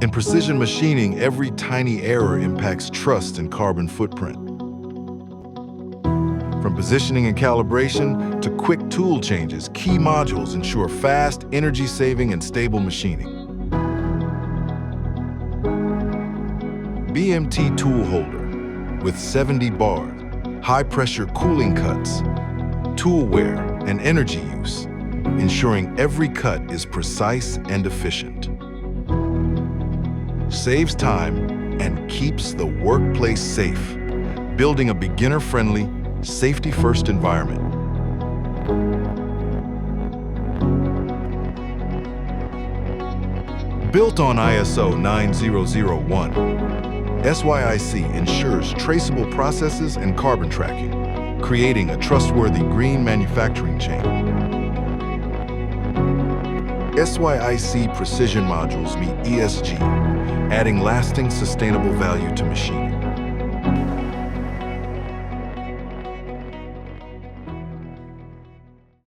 In precision machining, every tiny error impacts trust and carbon footprint. From positioning and calibration to quick tool changes, key modules ensure fast, energy-saving, and stable machining. BMT tool holder with 70 bars, high-pressure cooling cuts, tool wear, and energy use, ensuring every cut is precise and efficient. Saves time and keeps the workplace safe, building a beginner-friendly, safety-first environment. Built on ISO 9001, SYIC ensures traceable processes and carbon tracking, creating a trustworthy green manufacturing chain. SYIC precision modules meet ESG, adding lasting sustainable value to machining.